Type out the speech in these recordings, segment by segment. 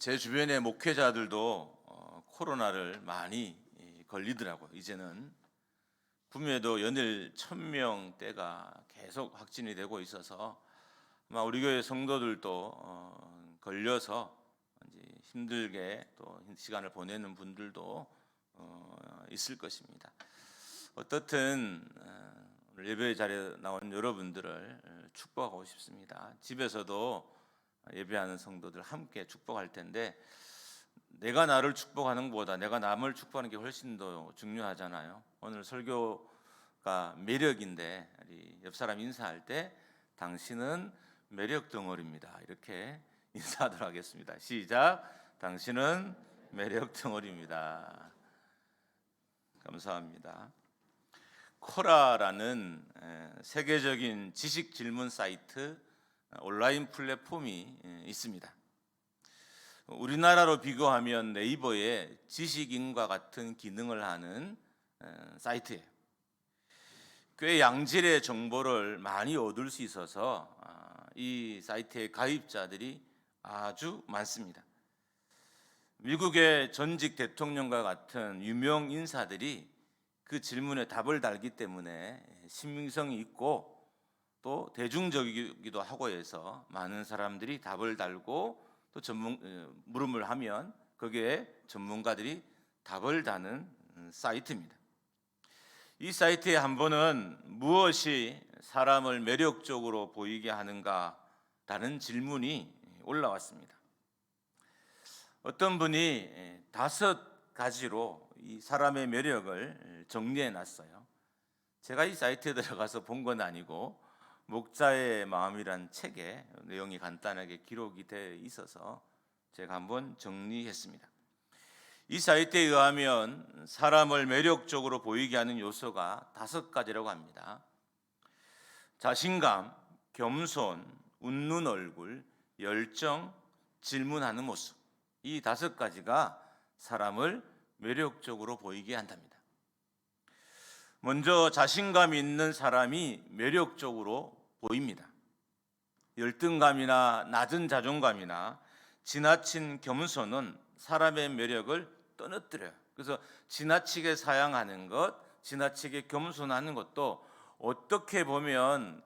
제 주변의 목회자들도 코로나를 많이 걸리더라고요. 이제는 구미에도 연일 1,000명대가 계속 확진이 되고 있어서 아마 우리 교회 성도들도 걸려서 이제 힘들게 또 시간을 보내는 분들도 있을 것입니다. 어떻든 오늘 예배 자리에 나온 여러분들을 축복하고 싶습니다. 집에서도 예배하는 성도들 함께 축복할 텐데, 내가 나를 축복하는 것보다 내가 남을 축복하는 게 훨씬 더 중요하잖아요. 오늘 설교가 매력인데, 우리 옆 사람 인사할 때 당신은 매력 덩어리입니다, 이렇게 인사하도록 하겠습니다. 시작. 당신은 매력 덩어리입니다. 감사합니다. 코라라는 세계적인 지식 질문 사이트 온라인 플랫폼이 있습니다. 우리나라로 비교하면 네이버의 지식인과 같은 기능을 하는 사이트예요. 꽤 양질의 정보를 많이 얻을 수 있어서 이 사이트의 가입자들이 아주 많습니다. 미국의 전직 대통령과 같은 유명 인사들이 그 질문에 답을 달기 때문에 신빙성이 있고 또 대중적이기도 하고 해서 많은 사람들이 답을 달고 또 물음을 하면 거기에 전문가들이 답을 다는 사이트입니다. 이 사이트에 한 번은 무엇이 사람을 매력적으로 보이게 하는가라는 질문이 올라왔습니다. 어떤 분이 5가지로 이 사람의 매력을 정리해 놨어요. 제가 이 사이트에 들어가서 본 건 아니고 목자의 마음이란 책에 내용이 간단하게 기록이 되어 있어서 제가 한번 정리했습니다. 이 사이트에 의하면 사람을 매력적으로 보이게 하는 요소가 5가지라고 합니다. 자신감, 겸손, 웃는 얼굴, 열정, 질문하는 모습, 이 5가지가 사람을 매력적으로 보이게 한답니다. 먼저 자신감 있는 사람이 매력적으로 보입니다. 열등감이나 낮은 자존감이나 지나친 겸손은 사람의 매력을 떨어뜨려요. 그래서 지나치게 사양하는 것, 지나치게 겸손하는 것도 어떻게 보면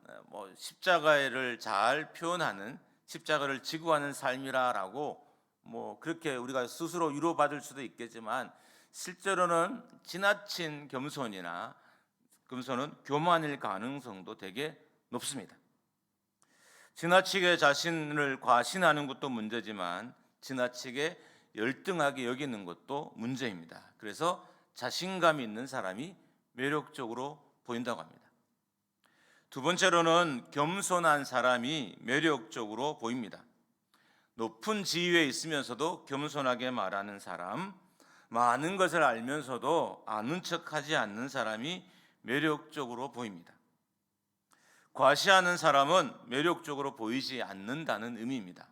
십자가를 잘 표현하는, 십자가를 지고 하는 삶이라고 그렇게 우리가 스스로 위로받을 수도 있겠지만, 실제로는 지나친 겸손은 교만일 가능성도 되게 높습니다. 지나치게 자신을 과신하는 것도 문제지만 지나치게 열등하게 여기는 것도 문제입니다. 그래서 자신감이 있는 사람이 매력적으로 보인다고 합니다. 두 번째로는 겸손한 사람이 매력적으로 보입니다. 높은 지위에 있으면서도 겸손하게 말하는 사람, 많은 것을 알면서도 아는 척하지 않는 사람이 매력적으로 보입니다. 과시하는 사람은 매력적으로 보이지 않는다는 의미입니다.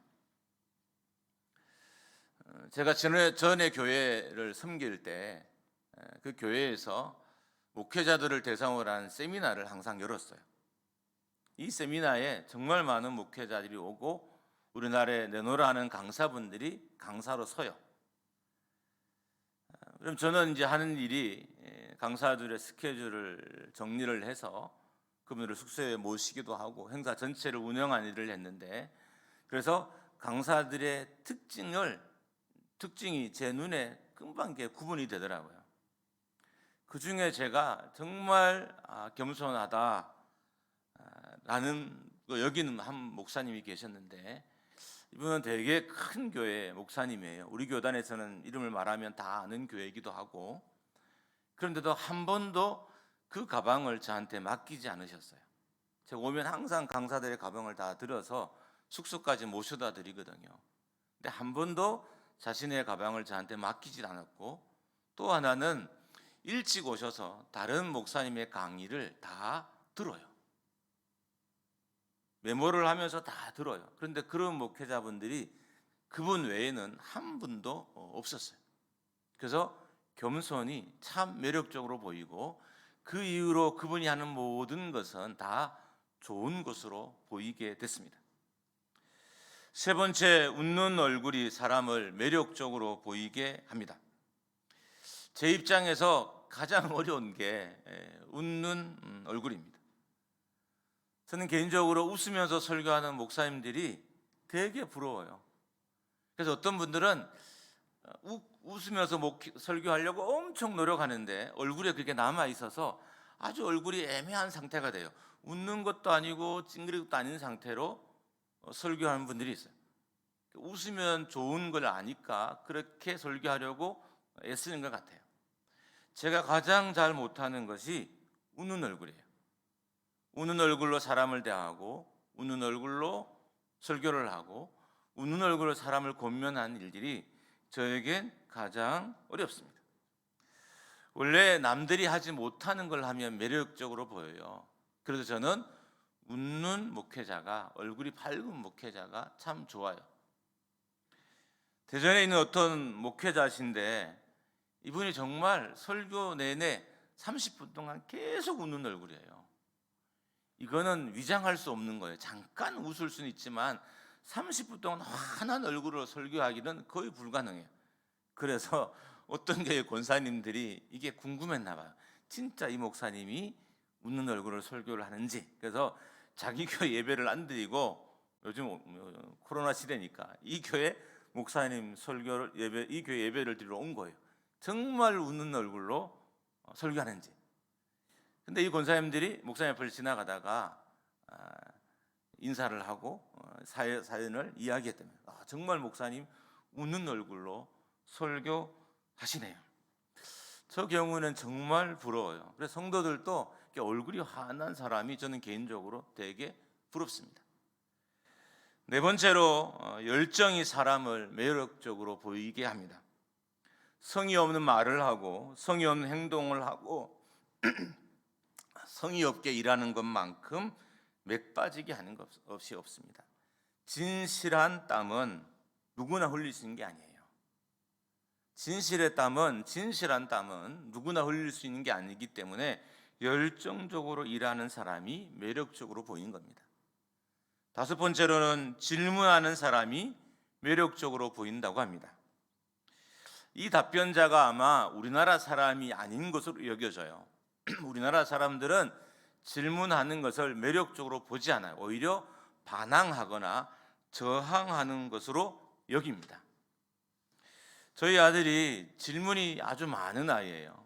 제가 전에 교회를 섬길 때 그 교회에서 목회자들을 대상으로 한 세미나를 항상 열었어요. 이 세미나에 정말 많은 목회자들이 오고 우리나라에 내노라 하는 강사분들이 강사로 서요. 그럼 저는 이제 하는 일이 강사들의 스케줄을 정리를 해서 그분들을 숙소에 모시기도 하고 행사 전체를 운영하는 일을 했는데, 그래서 강사들의 특징이 제 눈에 금방 구분이 되더라고요. 그 중에 제가 정말 겸손하다라는 여기는 한 목사님이 계셨는데, 이분은 되게 큰 교회 목사님이에요. 우리 교단에서는 이름을 말하면 다 아는 교회이기도 하고, 그런데도 한 번도 그 가방을 저한테 맡기지 않으셨어요. 제가 오면 항상 강사들의 가방을 다 들어서 숙소까지 모셔다 드리거든요. 근데 한 번도 자신의 가방을 저한테 맡기지 않았고, 또 하나는 일찍 오셔서 다른 목사님의 강의를 다 들어요. 메모를 하면서 다 들어요. 그런데 그런 목회자분들이 그분 외에는 한 분도 없었어요. 그래서 겸손이 참 매력적으로 보이고, 그 이후로 그분이 하는 모든 것은 다 좋은 것으로 보이게 됐습니다. 세 번째, 웃는 얼굴이 사람을 매력적으로 보이게 합니다. 제 입장에서 가장 어려운 게 웃는 얼굴입니다. 저는 개인적으로 웃으면서 설교하는 목사님들이 되게 부러워요. 그래서 어떤 분들은 웃으면서 설교하려고 엄청 노력하는데 얼굴에 그게 남아 있어서 아주 얼굴이 애매한 상태가 돼요. 웃는 것도 아니고 찡그리는 것도 아닌 상태로 설교하는 분들이 있어요. 웃으면 좋은 걸 아니까 그렇게 설교하려고 애쓰는 것 같아요. 제가 가장 잘 못하는 것이 웃는 얼굴이에요. 웃는 얼굴로 사람을 대하고 웃는 얼굴로 설교를 하고 웃는 얼굴로 사람을 권면하는 일들이 저에겐 가장 어렵습니다. 원래 남들이 하지 못하는 걸 하면 매력적으로 보여요. 그래서 저는 웃는 목회자가, 얼굴이 밝은 목회자가 참 좋아요. 대전에 있는 어떤 목회자신데 이분이 정말 설교 내내 30분 동안 계속 웃는 얼굴이에요. 이거는 위장할 수 없는 거예요. 잠깐 웃을 수는 있지만 30분 동안 환한 얼굴로 설교하기는 거의 불가능해요. 그래서 어떤 교회 권사님들이 이게 궁금했나 봐요. 진짜 이 목사님이 웃는 얼굴로 설교를 하는지. 그래서 자기 교회 예배를 안 드리고, 요즘 코로나 시대니까 이 교회 목사님 설교를 이 교회 예배를 드리러 온 거예요. 정말 웃는 얼굴로 설교하는지. 근데 이 권사님들이 목사님 앞을 지나가다가 인사를 하고 사연을 이야기했다면 정말 목사님 웃는 얼굴로 설교하시네요. 저 경우는 정말 부러워요. 그래서 성도들도 얼굴이 환한 사람이 저는 개인적으로 되게 부럽습니다. 네 번째로, 열정이 사람을 매력적으로 보이게 합니다. 성의 없는 말을 하고 성의 없는 행동을 하고 성의 없게 일하는 것만큼 맥 빠지게 하는 것 없이 없습니다. 진실한 땀은 누구나 흘릴 수 있는 게 아니에요. 진실한 땀은 누구나 흘릴 수 있는 게 아니기 때문에 열정적으로 일하는 사람이 매력적으로 보이는 겁니다. 다섯 번째로는 질문하는 사람이 매력적으로 보인다고 합니다. 이 답변자가 아마 우리나라 사람이 아닌 것으로 여겨져요. 우리나라 사람들은 질문하는 것을 매력적으로 보지 않아요. 오히려 반항하거나 저항하는 것으로 여깁니다. 저희 아들이 질문이 아주 많은 아이예요.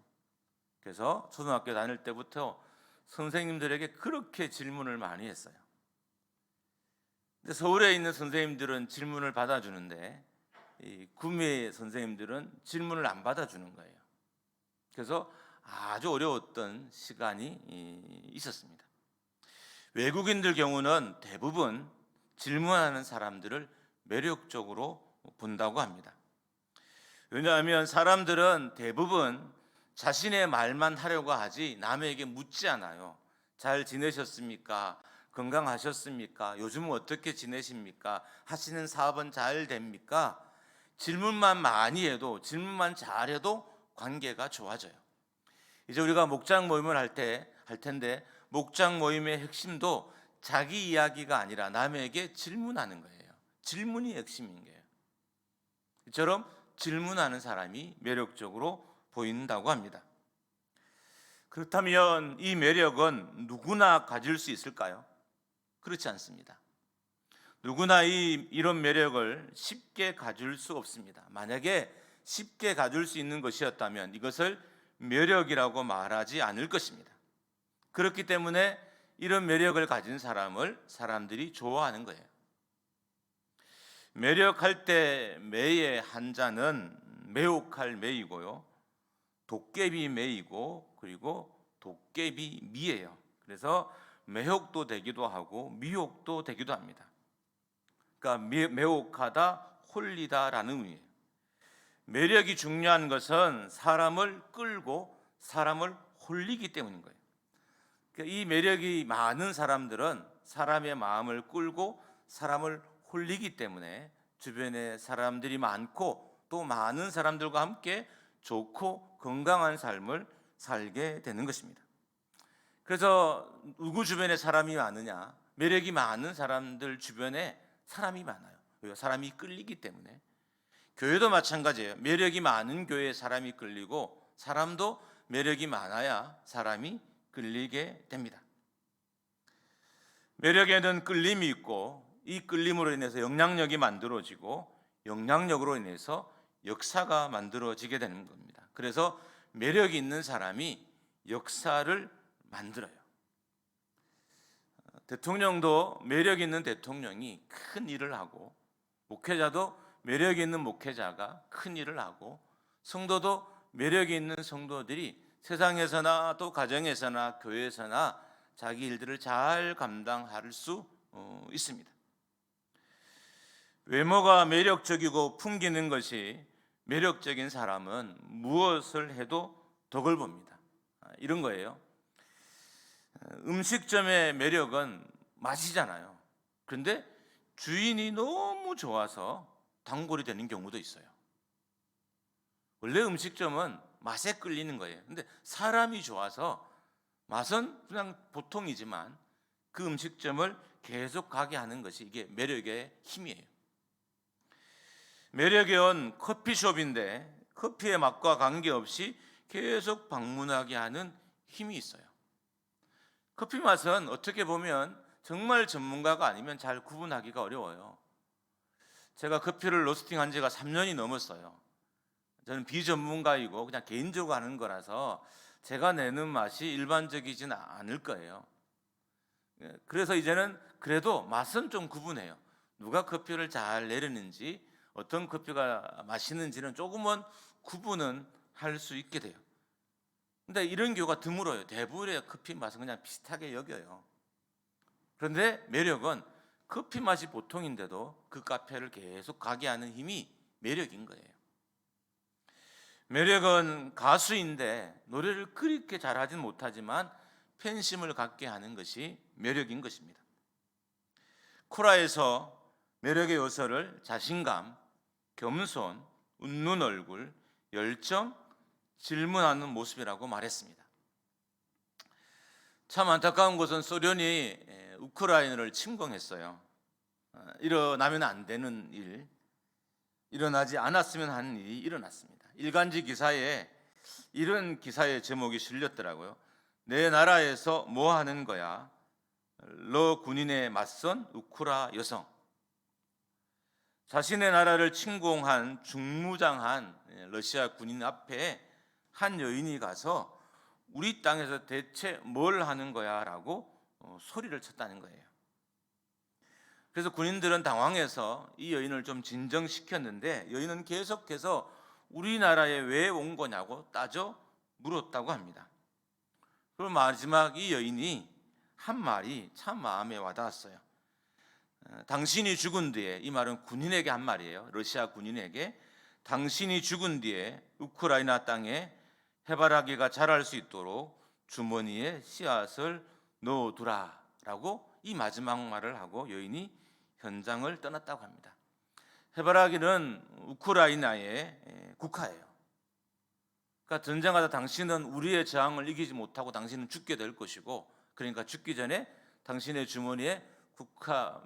그래서 초등학교 다닐 때부터 선생님들에게 그렇게 질문을 많이 했어요. 근데 서울에 있는 선생님들은 질문을 받아주는데 이 구미의 선생님들은 질문을 안 받아주는 거예요. 그래서 아주 어려웠던 시간이 있었습니다. 외국인들 경우는 대부분 질문하는 사람들을 매력적으로 본다고 합니다. 왜냐하면 사람들은 대부분 자신의 말만 하려고 하지 남에게 묻지 않아요. 잘 지내셨습니까? 건강하셨습니까? 요즘은 어떻게 지내십니까? 하시는 사업은 잘 됩니까? 질문만 많이 해도, 질문만 잘해도 관계가 좋아져요. 이제 우리가 목장 모임을 할 텐데 목장 모임의 핵심도 자기 이야기가 아니라 남에게 질문하는 거예요. 질문이 핵심인 거예요. 이처럼 질문하는 사람이 매력적으로 보인다고 합니다. 그렇다면 이 매력은 누구나 가질 수 있을까요? 그렇지 않습니다. 누구나 이런 매력을 쉽게 가질 수 없습니다. 만약에 쉽게 가질 수 있는 것이었다면 이것을 매력이라고 말하지 않을 것입니다. 그렇기 때문에 이런 매력을 가진 사람을 사람들이 좋아하는 거예요. 매력할 때 매의 한자는 매혹할 매이고요, 도깨비 매이고 그리고 도깨비 미예요. 그래서 매혹도 되기도 하고 미혹도 되기도 합니다. 그러니까 매혹하다, 홀리다라는 의미예요. 매력이 중요한 것은 사람을 끌고 사람을 홀리기 때문인 거예요. 그러니까 이 매력이 많은 사람들은 사람의 마음을 끌고 사람을 홀리기 때문에 주변에 사람들이 많고 또 많은 사람들과 함께 좋고 건강한 삶을 살게 되는 것입니다. 그래서 누구 주변에 사람이 많으냐? 매력이 많은 사람들 주변에 사람이 많아요. 왜? 사람이 끌리기 때문에. 교회도 마찬가지예요. 매력이 많은 교회에 사람이 끌리고 사람도 매력이 많아야 사람이 끌리게 됩니다. 매력에는 끌림이 있고 이 끌림으로 인해서 영향력이 만들어지고 영향력으로 인해서 역사가 만들어지게 되는 겁니다. 그래서 매력이 있는 사람이 역사를 만들어요. 대통령도 매력 있는 대통령이 큰 일을 하고 목회자도 매력 있는 목회자가 큰 일을 하고 성도도 매력 있는 성도들이 세상에서나 또 가정에서나 교회에서나 자기 일들을 잘 감당할 수 있습니다. 외모가 매력적이고 풍기는 것이 매력적인 사람은 무엇을 해도 덕을 봅니다. 이런 거예요. 음식점의 매력은 맛이잖아요. 그런데 주인이 너무 좋아서 단골이 되는 경우도 있어요. 원래 음식점은 맛에 끌리는 거예요. 근데 사람이 좋아서 맛은 그냥 보통이지만 그 음식점을 계속 가게 하는 것이 이게 매력의 힘이에요. 매력은 커피숍인데 커피의 맛과 관계없이 계속 방문하게 하는 힘이 있어요. 커피 맛은 어떻게 보면 정말 전문가가 아니면 잘 구분하기가 어려워요. 제가 커피를 로스팅한 지가 3년이 넘었어요. 저는 비전문가이고 그냥 개인적으로 하는 거라서 제가 내는 맛이 일반적이진 않을 거예요. 그래서 이제는 그래도 맛은 좀 구분해요. 누가 커피를 잘 내리는지 어떤 커피가 맛있는지는 조금은 구분은 할 수 있게 돼요. 근데 이런 경우가 드물어요. 대부분의 커피 맛은 그냥 비슷하게 여겨요. 그런데 매력은 커피 맛이 보통인데도 그 카페를 계속 가게 하는 힘이 매력인 거예요. 매력은 가수인데 노래를 그렇게 잘하진 못하지만 팬심을 갖게 하는 것이 매력인 것입니다. 코라에서 매력의 요소를 자신감, 겸손, 웃는 얼굴, 열정, 질문하는 모습이라고 말했습니다. 참 안타까운 것은 소련이 우크라이나를 침공했어요. 일어나면 안 되는 일, 일어나지 않았으면 하는 일이 일어났습니다. 일간지 기사에 이런 기사의 제목이 실렸더라고요. 내 나라에서 뭐 하는 거야? 러 군인에 맞선 우크라 여성. 자신의 나라를 침공한 중무장한 러시아 군인 앞에 한 여인이 가서 우리 땅에서 대체 뭘 하는 거야? 라고 소리를 쳤다는 거예요. 그래서 군인들은 당황해서 이 여인을 좀 진정시켰는데 여인은 계속해서 우리나라에 왜 온 거냐고 따져 물었다고 합니다. 그리고 마지막 이 여인이 한 말이 참 마음에 와닿았어요. 당신이 죽은 뒤에, 이 말은 군인에게 한 말이에요. 러시아 군인에게 당신이 죽은 뒤에 우크라이나 땅에 해바라기가 자랄 수 있도록 주머니에 씨앗을 넣어두라 라고 이 마지막 말을 하고 여인이 현장을 떠났다고 합니다. 해바라기는 우크라이나의 국화예요. 그러니까 전쟁하다 당신은 우리의 저항을 이기지 못하고 당신은 죽게 될 것이고, 그러니까 죽기 전에 당신의 주머니에 국화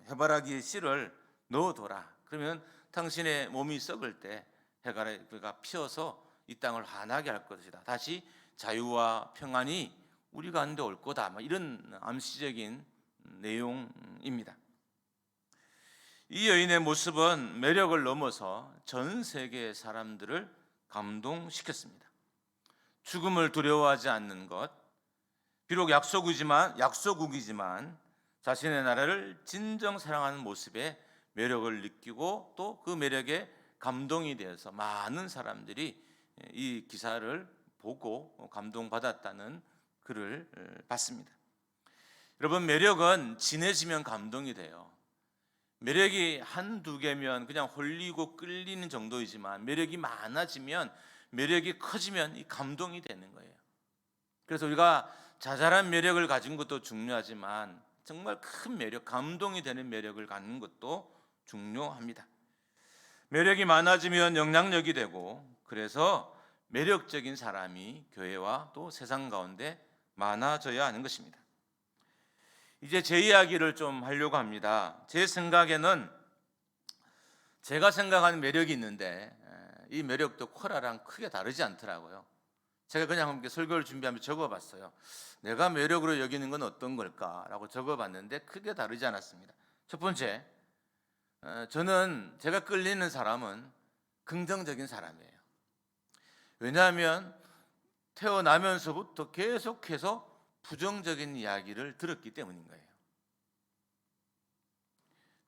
해바라기의 씨를 넣어둬라. 그러면 당신의 몸이 썩을 때 해바라기가 피어서 이 땅을 환하게 할 것이다. 다시 자유와 평안이 우리 가운데 올 거다. 이런 암시적인 내용입니다. 이 여인의 모습은 매력을 넘어서 전 세계의 사람들을 감동시켰습니다. 죽음을 두려워하지 않는 것, 비록 약소국이지만 자신의 나라를 진정 사랑하는 모습에 매력을 느끼고 또 그 매력에 감동이 되어서 많은 사람들이 이 기사를 보고 감동받았다는 글을 봤습니다. 여러분, 매력은 진해지면 감동이 돼요. 매력이 한두 개면 그냥 홀리고 끌리는 정도이지만 매력이 많아지면, 매력이 커지면 이 감동이 되는 거예요. 그래서 우리가 자잘한 매력을 가진 것도 중요하지만 정말 큰 매력, 감동이 되는 매력을 갖는 것도 중요합니다. 매력이 많아지면 영향력이 되고, 그래서 매력적인 사람이 교회와 또 세상 가운데 많아져야 하는 것입니다. 이제 제 이야기를 좀 하려고 합니다. 제 생각에는 제가 생각하는 매력이 있는데 이 매력도 코라랑 크게 다르지 않더라고요. 제가 그냥 함께 설교를 준비하면서 적어봤어요. 내가 매력으로 여기는 건 어떤 걸까라고 적어봤는데 크게 다르지 않았습니다. 첫 번째, 저는 제가 끌리는 사람은 긍정적인 사람이에요. 왜냐하면 태어나면서부터 계속해서 부정적인 이야기를 들었기 때문인 거예요.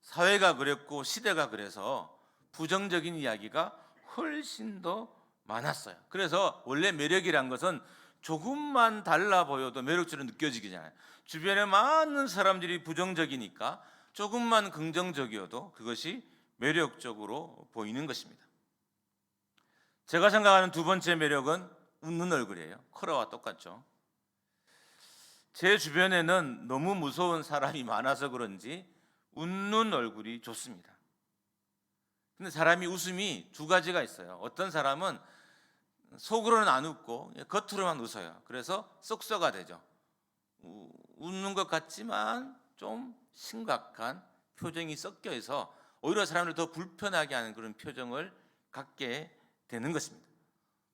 사회가 그랬고 시대가 그래서 부정적인 이야기가 훨씬 더 많았어요. 그래서 원래 매력이란 것은 조금만 달라 보여도 매력처럼 느껴지잖아요. 주변에 많은 사람들이 부정적이니까 조금만 긍정적이어도 그것이 매력적으로 보이는 것입니다. 제가 생각하는 두 번째 매력은 웃는 얼굴이에요. 코라와 똑같죠. 제 주변에는 너무 무서운 사람이 많아서 그런지 웃는 얼굴이 좋습니다. 근데 사람이 웃음이 두 가지가 있어요. 어떤 사람은 속으로는 안 웃고 겉으로만 웃어요. 그래서 썩소가 되죠. 웃는 것 같지만 좀 심각한 표정이 섞여 있어 오히려 사람을 더 불편하게 하는 그런 표정을 갖게 되는 것입니다.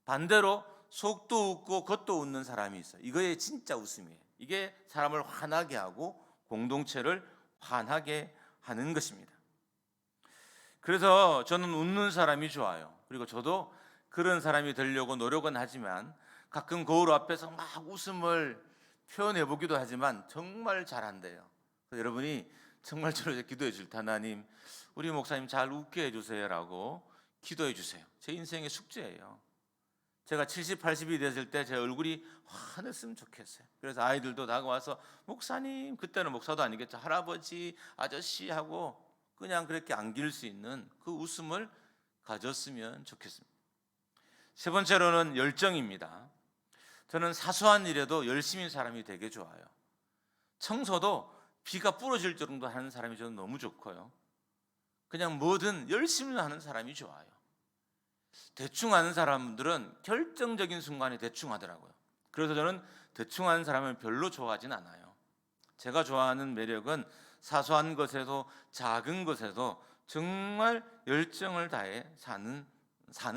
반대로 속도 웃고 겉도 웃는 사람이 있어요. 이거에 진짜 웃음이에요. 이게 사람을 화나게 하고 공동체를 화나게 하는 것입니다. 그래서 저는 웃는 사람이 좋아요. 그리고 저도 그런 사람이 되려고 노력은 하지만 가끔 거울 앞에서 막 웃음을 표현해 보기도 하지만 정말 잘 안 돼요. 여러분이 정말 저를 기도해 줄 때 하나님 우리 목사님 잘 웃게 해주세요라고 기도해 주세요. 제 인생의 숙제예요. 제가 70, 80이 됐을 때 제 얼굴이 환했으면 좋겠어요. 그래서 아이들도 다가와서 목사님, 그때는 목사도 아니겠죠, 할아버지, 아저씨 하고 그냥 그렇게 안길 수 있는 그 웃음을 가졌으면 좋겠습니다. 세 번째로는 열정입니다. 저는 사소한 일에도 열심히 사람이 되게 좋아요. 청소도 비가 부러질 정도 하는 사람이 저는 너무 좋고요. 그냥 뭐든 열심히 하는 사람이 좋아요. 대충 하는 사람들은 결정적인 순간에 대충 하더라고요. 그래서 저는 대충 하는 사람을 별로 좋아하진 않아요. 제가 좋아하는 매력은 사소한 것에도 작은 것에도 정말 열정을 다해 사는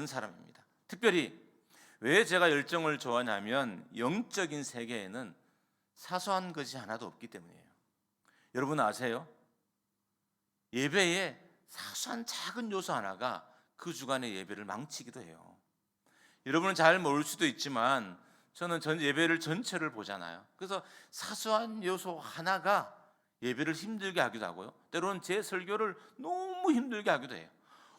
사람입니다. 특별히 왜 제가 열정을 좋아하냐면 영적인 세계에는 사소한 것이 하나도 없기 때문이에요. 여러분 아세요? 예배에 사소한 작은 요소 하나가 그 주간의 예배를 망치기도 해요. 여러분은 잘 모를 수도 있지만 저는 예배를 전체를 보잖아요. 그래서 사소한 요소 하나가 예배를 힘들게 하기도 하고요. 때로는 제 설교를 너무 힘들게 하기도 해요.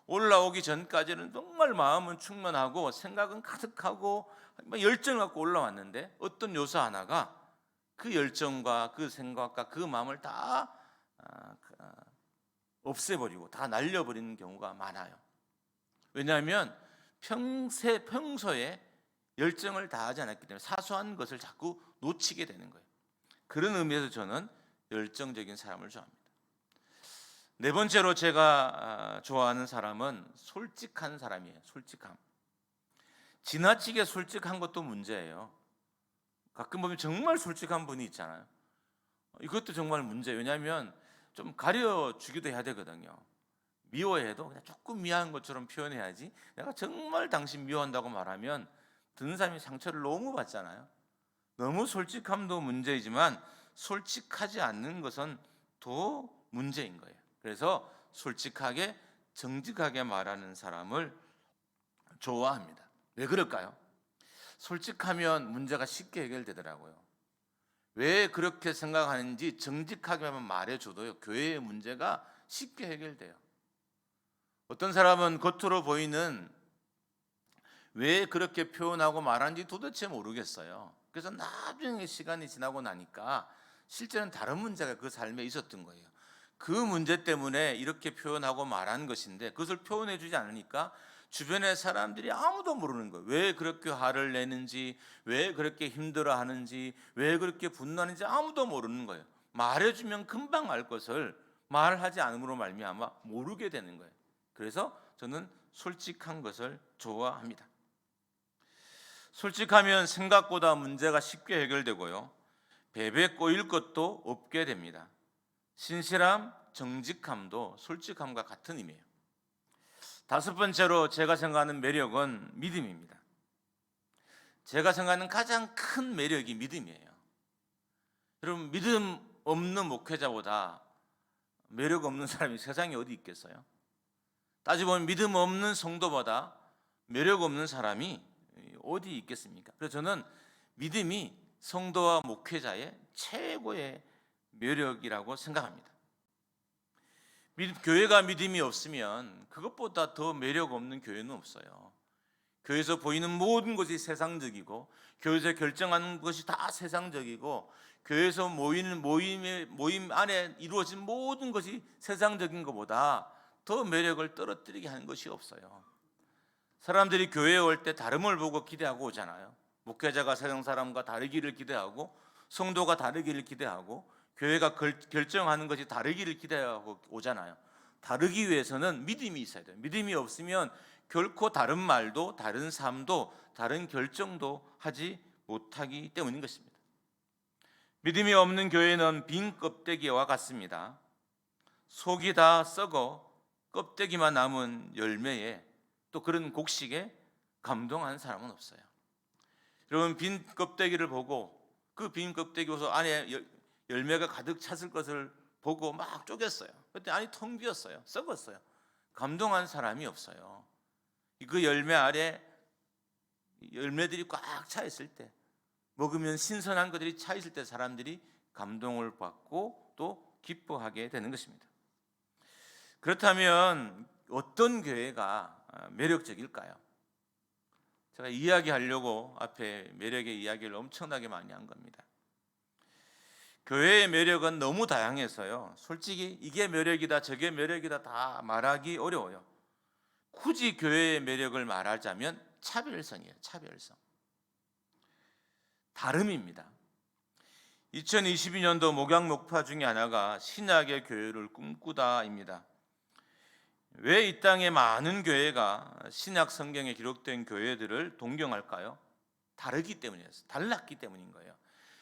올라오기 전까지는 정말 마음은 충만하고 생각은 가득하고 열정을 갖고 올라왔는데 어떤 요소 하나가 그 열정과 그 생각과 그 마음을 다 없애버리고 다 날려버리는 경우가 많아요. 왜냐하면 평소에 열정을 다하지 않았기 때문에 사소한 것을 자꾸 놓치게 되는 거예요. 그런 의미에서 저는 열정적인 사람을 좋아합니다. 네 번째로 제가 좋아하는 사람은 솔직한 사람이에요. 솔직함. 지나치게 솔직한 것도 문제예요. 가끔 보면 정말 솔직한 분이 있잖아요. 이것도 정말 문제예요. 왜냐하면 좀 가려주기도 해야 되거든요. 미워해도 그냥 조금 미워한 것처럼 표현해야지, 내가 정말 당신 미워한다고 말하면 듣는 사람이 상처를 너무 받잖아요. 너무 솔직함도 문제이지만 솔직하지 않는 것은 더 문제인 거예요. 그래서 솔직하게 정직하게 말하는 사람을 좋아합니다. 왜 그럴까요? 솔직하면 문제가 쉽게 해결되더라고요. 왜 그렇게 생각하는지 정직하게만 말해줘도요, 교회의 문제가 쉽게 해결돼요. 어떤 사람은 겉으로 보이는 왜 그렇게 표현하고 말하는지 도대체 모르겠어요. 그래서 나중에 시간이 지나고 나니까 실제는 다른 문제가 그 삶에 있었던 거예요. 그 문제 때문에 이렇게 표현하고 말한 것인데 그것을 표현해 주지 않으니까 주변의 사람들이 아무도 모르는 거예요. 왜 그렇게 화를 내는지, 왜 그렇게 힘들어하는지, 왜 그렇게 분노하는지 아무도 모르는 거예요. 말해주면 금방 알 것을 말하지 않음으로 말미암아 모르게 되는 거예요. 그래서 저는 솔직한 것을 좋아합니다. 솔직하면 생각보다 문제가 쉽게 해결되고요, 베베 꼬일 것도 없게 됩니다. 신실함, 정직함도 솔직함과 같은 의미예요. 다섯 번째로 제가 생각하는 매력은 믿음입니다. 제가 생각하는 가장 큰 매력이 믿음이에요. 여러분, 믿음 없는 목회자보다 매력 없는 사람이 세상에 어디 있겠어요? 따지보면 믿음 없는 성도보다 매력 없는 사람이 어디 있겠습니까? 그래서 저는 믿음이 성도와 목회자의 최고의 매력이라고 생각합니다. 교회가 믿음이 없으면 그것보다 더 매력 없는 교회는 없어요. 교회에서 보이는 모든 것이 세상적이고, 교회에서 결정하는 것이 다 세상적이고, 교회에서 모임 안에 이루어진 모든 것이 세상적인 것보다 더 매력을 떨어뜨리게 하는 것이 없어요. 사람들이 교회에 올 때 다름을 보고 기대하고 오잖아요. 목회자가 세상 사람과 다르기를 기대하고, 성도가 다르기를 기대하고, 교회가 결정하는 것이 다르기를 기대하고 오잖아요. 다르기 위해서는 믿음이 있어야 돼요. 믿음이 없으면 결코 다른 말도, 다른 삶도, 다른 결정도 하지 못하기 때문인 것입니다. 믿음이 없는 교회는 빈 껍데기와 같습니다. 속이 다 썩어 껍데기만 남은 열매에, 또 그런 곡식에 감동하는 사람은 없어요. 여러분, 빈 껍데기를 보고 그 빈 껍데기에서 안에 열매가 가득 찼을 것을 보고 막 쪼갰어요. 그때 안이 텅 비었어요. 썩었어요. 감동한 사람이 없어요. 그 열매 아래 열매들이 꽉 차 있을 때, 먹으면 신선한 것들이 차 있을 때 사람들이 감동을 받고 또 기뻐하게 되는 것입니다. 그렇다면 어떤 교회가 매력적일까요? 제가 이야기하려고 앞에 매력의 이야기를 엄청나게 많이 한 겁니다. 교회의 매력은 너무 다양해서요, 솔직히 이게 매력이다 저게 매력이다 다 말하기 어려워요. 굳이 교회의 매력을 말하자면 차별성이에요. 차별성, 다름입니다. 2022년도 목양 목표 중에 하나가 신약의 교회를 꿈꾸다입니다. 왜 이 땅에 많은 교회가 신약 성경에 기록된 교회들을 동경할까요? 다르기 때문이에요. 달랐기 때문인 거예요.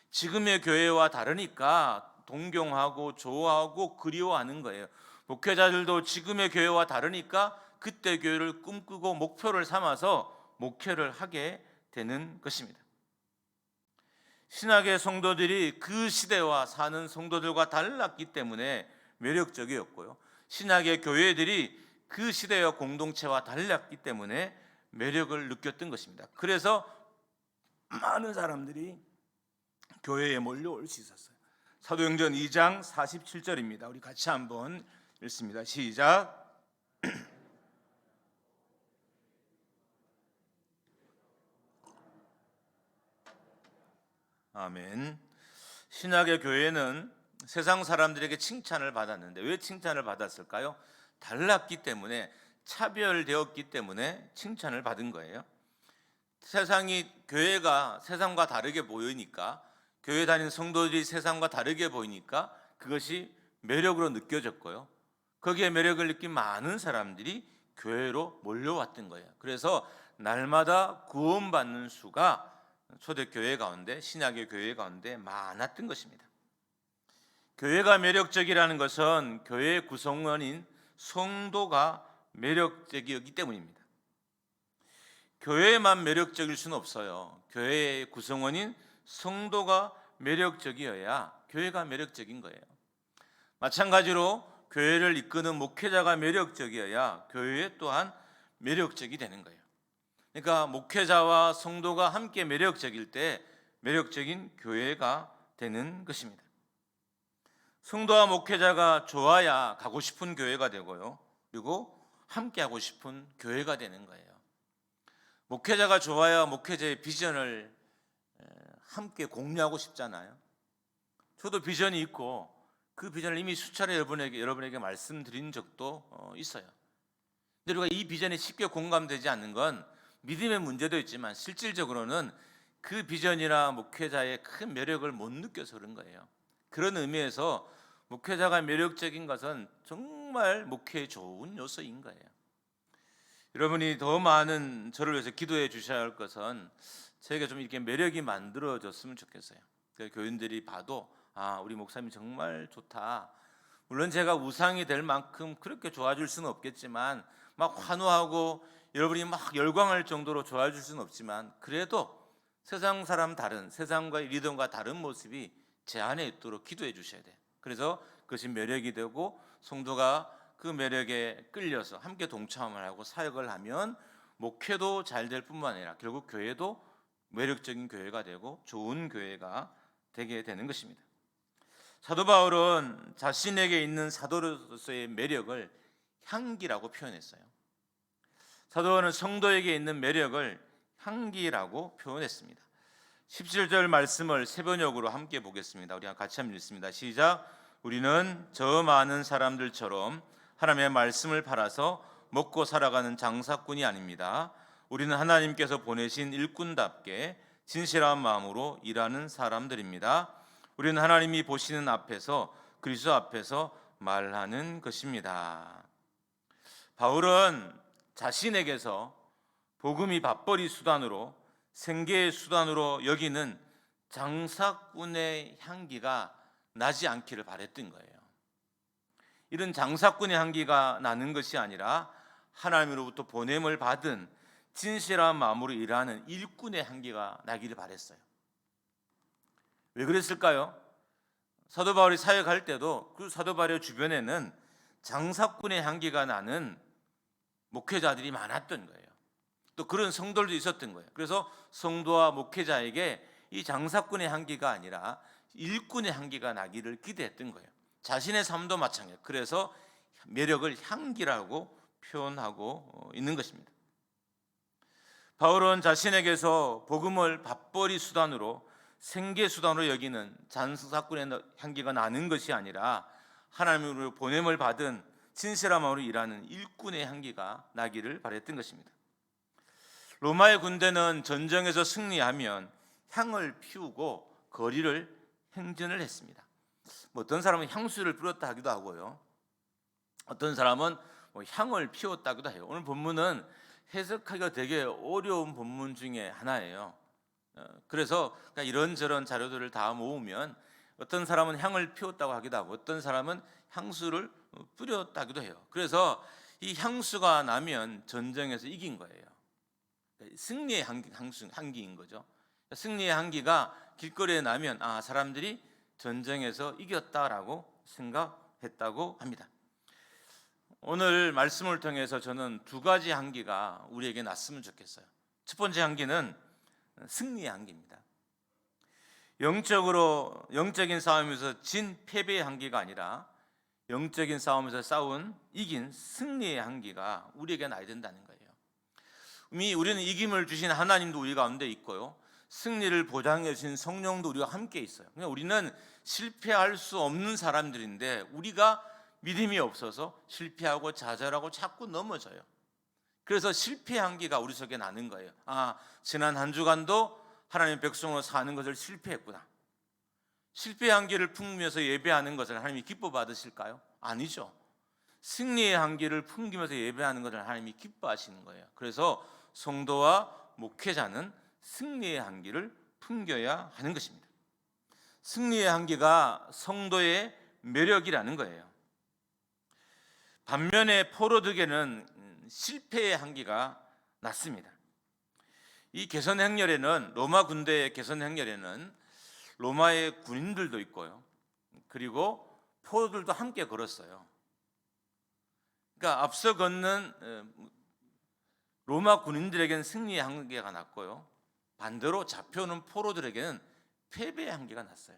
지금의 교회와 다르니까 동경하고 좋아하고 그리워하는 거예요. 목회자들도 지금의 교회와 다르니까 그때 교회를 꿈꾸고 목표를 삼아서 목회를 하게 되는 것입니다. 신약의 성도들이 그 시대와 사는 성도들과 달랐기 때문에 매력적이었고요, 신약의 교회들이 그 시대와 공동체와 달랐기 때문에 매력을 느꼈던 것입니다. 그래서 많은 사람들이 교회에 몰려올 수 있었어요. 사도행전 2장 47절입니다. 우리 같이 한번 읽습니다. 시작. 아멘. 신약의 교회는 세상 사람들에게 칭찬을 받았는데, 왜 칭찬을 받았을까요? 달랐기 때문에, 차별되었기 때문에 칭찬을 받은 거예요. 교회가 세상과 다르게 보이니까, 교회 다니는 성도들이 세상과 다르게 보이니까 그것이 매력으로 느껴졌고요, 거기에 매력을 느낀 많은 사람들이 교회로 몰려왔던 거예요. 그래서 날마다 구원받는 수가 초대교회 가운데, 신약의 교회 가운데 많았던 것입니다. 교회가 매력적이라는 것은 교회의 구성원인 성도가 매력적이었기 때문입니다. 교회만 매력적일 수는 없어요. 교회의 구성원인 성도가 매력적이어야 교회가 매력적인 거예요. 마찬가지로 교회를 이끄는 목회자가 매력적이어야 교회 또한 매력적이 되는 거예요. 그러니까 목회자와 성도가 함께 매력적일 때 매력적인 교회가 되는 것입니다. 성도와 목회자가 좋아야 가고 싶은 교회가 되고요, 그리고 함께 하고 싶은 교회가 되는 거예요. 목회자가 좋아야 목회자의 비전을 함께 공유하고 싶잖아요. 저도 비전이 있고 그 비전을 이미 수차례 여러분에게 말씀드린 적도 있어요. 근데 우리가 이 비전이 쉽게 공감되지 않는 건 믿음의 문제도 있지만, 실질적으로는 그 비전이나 목회자의 큰 매력을 못 느껴서 그런 거예요. 그런 의미에서 목회자가 매력적인 것은 정말 목회에 좋은 요소인 거예요. 여러분이 더 많은 저를 위해서 기도해 주셔야 할 것은 저에게 좀 이렇게 매력이 만들어졌으면 좋겠어요. 교인들이 봐도 우리 목사님이 정말 좋다. 물론 제가 우상이 될 만큼 그렇게 좋아질 수는 없겠지만 막 환호하고 여러분이 막 열광할 정도로 좋아해 줄 수는 없지만, 그래도 세상 사람 다른, 세상과의 리듬과 다른 모습이 제 안에 있도록 기도해 주셔야 돼요. 그래서 그것이 매력이 되고 성도가 그 매력에 끌려서 함께 동참을 하고 사역을 하면 목회도 잘 될 뿐만 아니라 결국 교회도 매력적인 교회가 되고 좋은 교회가 되게 되는 것입니다. 사도 바울은 자신에게 있는 사도로서의 매력을 향기라고 표현했어요. 사도 바울은 성도에게 있는 매력을 향기라고 표현했습니다. 17절 말씀을 세 번역으로 함께 보겠습니다. 우리 같이 한번 읽습니다. 시작. 우리는 저 많은 사람들처럼 하나님의 말씀을 팔아서 먹고 살아가는 장사꾼이 아닙니다. 우리는 하나님께서 보내신 일꾼답게 진실한 마음으로 일하는 사람들입니다. 우리는 하나님이 보시는 앞에서, 그리스도 앞에서 말하는 것입니다. 바울은 자신에게서 복음이 밥벌이 수단으로, 생계의 수단으로 여기는 장사꾼의 향기가 나지 않기를 바랬던 거예요. 이런 장사꾼의 향기가 나는 것이 아니라 하나님으로부터 보냄을 받은 진실한 마음으로 일하는 일꾼의 향기가 나기를 바랬어요. 왜 그랬을까요? 사도 바울이 사역할 때도 그 사도 바울의 주변에는 장사꾼의 향기가 나는 목회자들이 많았던 거예요. 또 그런 성도들도 있었던 거예요. 그래서 성도와 목회자에게 이 장사꾼의 향기가 아니라 일꾼의 향기가 나기를 기대했던 거예요. 자신의 삶도 마찬가지예요. 그래서 매력을 향기라고 표현하고 있는 것입니다. 바울은 자신에게서 복음을 밥벌이 수단으로, 생계 수단으로 여기는 장사꾼의 향기가 나는 것이 아니라 하나님으로 보냄을 받은 진실한 마음으로 일하는 일꾼의 향기가 나기를 바랬던 것입니다. 로마의 군대는 전쟁에서 승리하면 향을 피우고 거리를 행진을 했습니다. 어떤 사람은 향수를 뿌렸다 하기도 하고요, 어떤 사람은 향을 피웠다기도 해요. 오늘 본문은 해석하기가 되게 어려운 본문 중에 하나예요. 그래서 이런저런 자료들을 다 모으면 어떤 사람은 향을 피웠다고 하기도 하고 어떤 사람은 향수를 뿌렸다기도 해요. 그래서 이 향수가 나면 전쟁에서 이긴 거예요. 승리의 향기인 거죠. 승리의 향기가 길거리에 나면 사람들이 전쟁에서 이겼다라고 생각했다고 합니다. 오늘 말씀을 통해서 저는 두 가지 향기가 우리에게 났으면 좋겠어요. 첫 번째 향기는 승리의 향기입니다. 영적인 싸움에서 진 패배의 향기가 아니라 영적인 싸움에서 싸운 이긴 승리의 향기가 우리에게 나야 된다는 거예요. 이미 우리는 이김을 주신 하나님도 우리 가운데 있고요, 승리를 보장해 주신 성령도 우리와 함께 있어요. 그러니까 우리는 실패할 수 없는 사람들인데 우리가 믿음이 없어서 실패하고 좌절하고 자꾸 넘어져요. 그래서 실패 향기가 우리 속에 나는 거예요. 지난 한 주간도 하나님의 백성으로 사는 것을 실패했구나. 실패 향기를 풍기면서 예배하는 것을 하나님이 기뻐 받으실까요? 아니죠. 승리의 향기를 풍기면서 예배하는 것을 하나님이 기뻐하시는 거예요. 그래서 성도와 목회자는 승리의 향기를 풍겨야 하는 것입니다. 승리의 향기가 성도의 매력이라는 거예요. 반면에 포로들에게는 실패의 향기가 났습니다. 이 개선 행렬에는, 로마 군대의 개선 행렬에는 로마의 군인들도 있고요, 그리고 포로들도 함께 걸었어요. 그러니까 앞서 걷는 로마 군인들에게는 승리의 향기가 났고요, 반대로 잡혀오는 포로들에게는 패배의 향기가 났어요.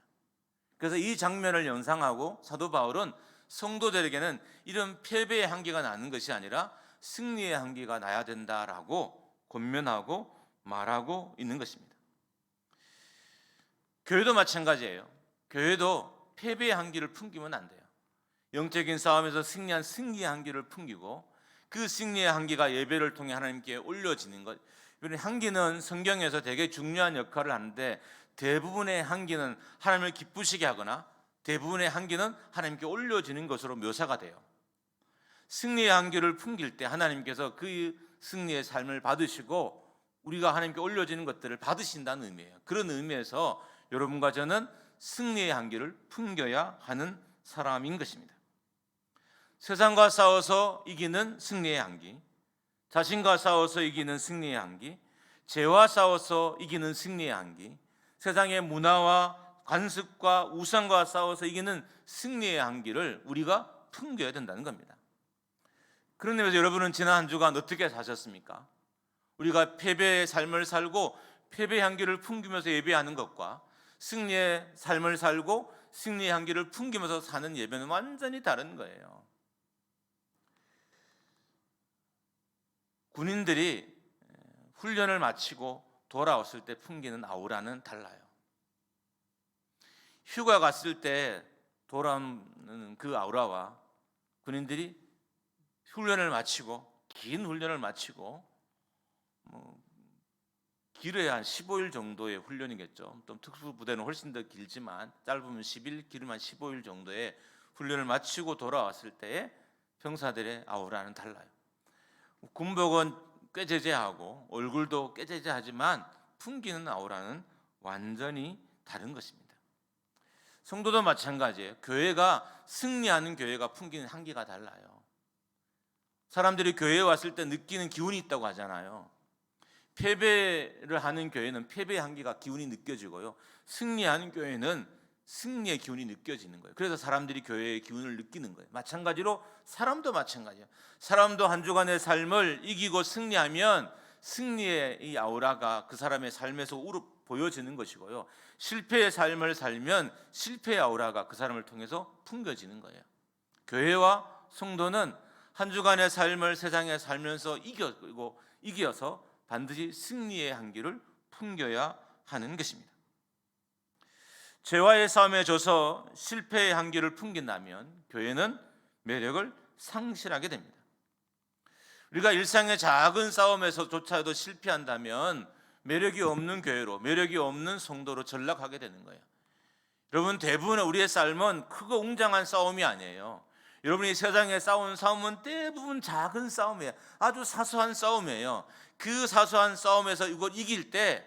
그래서 이 장면을 연상하고 사도 바울은 성도들에게는 이런 패배의 향기가 나는 것이 아니라 승리의 향기가 나야 된다라고 권면하고 말하고 있는 것입니다. 교회도 마찬가지예요. 교회도 패배의 향기를 풍기면 안 돼요. 영적인 싸움에서 승리한 승리의 향기를 풍기고 그 승리의 향기가 예배를 통해 하나님께 올려지는 것. 이런 향기는 성경에서 되게 중요한 역할을 하는데 대부분의 향기는 하나님을 기쁘시게 하거나 대부분의 향기는 하나님께 올려지는 것으로 묘사가 돼요. 승리의 향기를 풍길 때 하나님께서 그 승리의 삶을 받으시고 우리가 하나님께 올려지는 것들을 받으신다는 의미예요. 그런 의미에서 여러분과 저는 승리의 향기를 풍겨야 하는 사람인 것입니다. 세상과 싸워서 이기는 승리의 향기, 자신과 싸워서 이기는 승리의 향기, 죄와 싸워서 이기는 승리의 향기, 세상의 문화와 관습과 우상과 싸워서 이기는 승리의 향기를 우리가 풍겨야 된다는 겁니다. 그런 의미에서 여러분은 지난 한 주간 어떻게 사셨습니까? 우리가 패배의 삶을 살고 패배의 향기를 풍기면서 예배하는 것과 승리의 삶을 살고 승리의 향기를 풍기면서 사는 예배는 완전히 다른 거예요. 군인들이 훈련을 마치고 돌아왔을 때 풍기는 아우라는 달라요. 휴가 갔을 때 돌아오는 그 아우라와 군인들이 훈련을 마치고 긴 훈련을 마치고 길어야 한 15일 정도의 훈련이겠죠. 또 특수부대는 훨씬 더 길지만 짧으면 10일, 길으면 15일 정도의 훈련을 마치고 돌아왔을 때의 병사들의 아우라는 달라요. 군복은 꾀죄죄하고 얼굴도 꾀죄죄하지만 풍기는 아우라는 완전히 다른 것입니다. 성도도 마찬가지예요. 교회가 승리하는 교회가 풍기는 향기가 달라요. 사람들이 교회에 왔을 때 느끼는 기운이 있다고 하잖아요. 패배를 하는 교회는 패배의 향기가 기운이 느껴지고요. 승리하는 교회는 승리의 기운이 느껴지는 거예요. 그래서 사람들이 교회의 기운을 느끼는 거예요. 마찬가지로 사람도 마찬가지예요. 사람도 한 주간의 삶을 이기고 승리하면 승리의 이 아우라가 그 사람의 삶에서 보여지는 것이고요. 실패의 삶을 살면 실패의 아우라가 그 사람을 통해서 풍겨지는 거예요. 교회와 성도는 한 주간의 삶을 세상에 살면서 이겨서 반드시 승리의 향기를 풍겨야 하는 것입니다. 죄와의 싸움에 져서 실패의 향기를 풍긴다면 교회는 매력을 상실하게 됩니다. 우리가 일상의 작은 싸움에서조차도 실패한다면 매력이 없는 교회로, 매력이 없는 성도로 전락하게 되는 거예요. 여러분, 대부분 우리의 삶은 크고 웅장한 싸움이 아니에요. 여러분이 세상에 싸운 싸움은 대부분 작은 싸움이에요. 아주 사소한 싸움이에요. 그 사소한 싸움에서 이걸 이길 때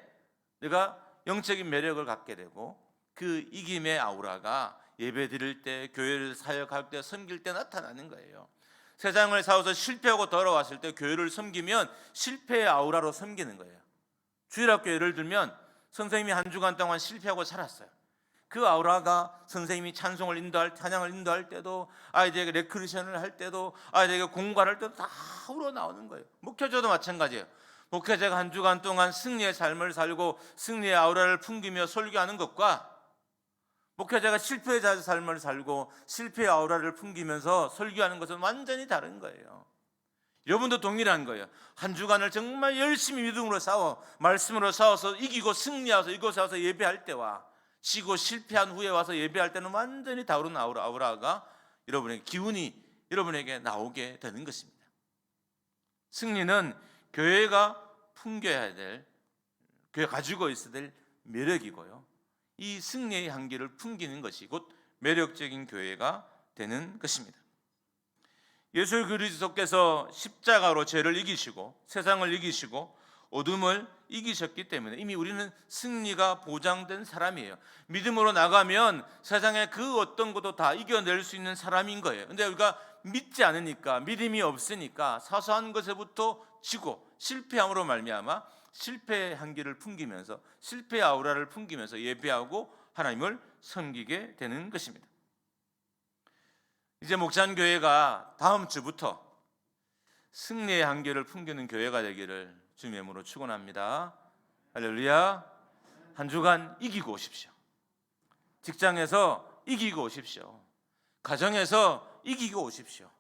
내가 영적인 매력을 갖게 되고 그 이김의 아우라가 예배 드릴 때, 교회를 사역할 때, 섬길 때 나타나는 거예요. 세상을 싸워서 실패하고 돌아왔을 때 교회를 섬기면 실패의 아우라로 섬기는 거예요. 주일학교 예를 들면 선생님이 한 주간 동안 실패하고 살았어요. 그 아우라가 선생님이 찬양을 인도할 때도, 아이들에게 레크리션을 할 때도, 아이들에게 공부할 때도 다 우러나오는 거예요. 목회자도 마찬가지예요. 목회자가 한 주간 동안 승리의 삶을 살고 승리의 아우라를 풍기며 설교하는 것과 목회자가 실패의 삶을 살고 실패의 아우라를 풍기면서 설교하는 것은 완전히 다른 거예요. 여러분도 동일한 거예요. 한 주간을 정말 열심히 믿음으로 싸워 말씀으로 싸워서 이기고 승리해서 이곳에 와서 예배할 때와 지고 실패한 후에 와서 예배할 때는 완전히 다른 아우라가 여러분의 기운이 여러분에게 나오게 되는 것입니다. 승리는 교회가 풍겨야 될, 교회 가지고 있어야 될 매력이고요. 이 승리의 향기를 풍기는 것이 곧 매력적인 교회가 되는 것입니다. 예수 그리스도께서 십자가로 죄를 이기시고 세상을 이기시고 어둠을 이기셨기 때문에 이미 우리는 승리가 보장된 사람이에요. 믿음으로 나가면 세상의 그 어떤 것도 다 이겨낼 수 있는 사람인 거예요. 근데 우리가 믿지 않으니까, 믿음이 없으니까 사소한 것에부터 지고 실패함으로 말미암아 실패의 향기를 풍기면서 실패의 아우라를 풍기면서 예배하고 하나님을 섬기게 되는 것입니다. 이제 목찬교회가 다음 주부터 승리의 향기를 풍기는 교회가 되기를 주님의 이름으로 축원합니다. 할렐루야. 한 주간 이기고 오십시오. 직장에서 이기고 오십시오. 가정에서 이기고 오십시오.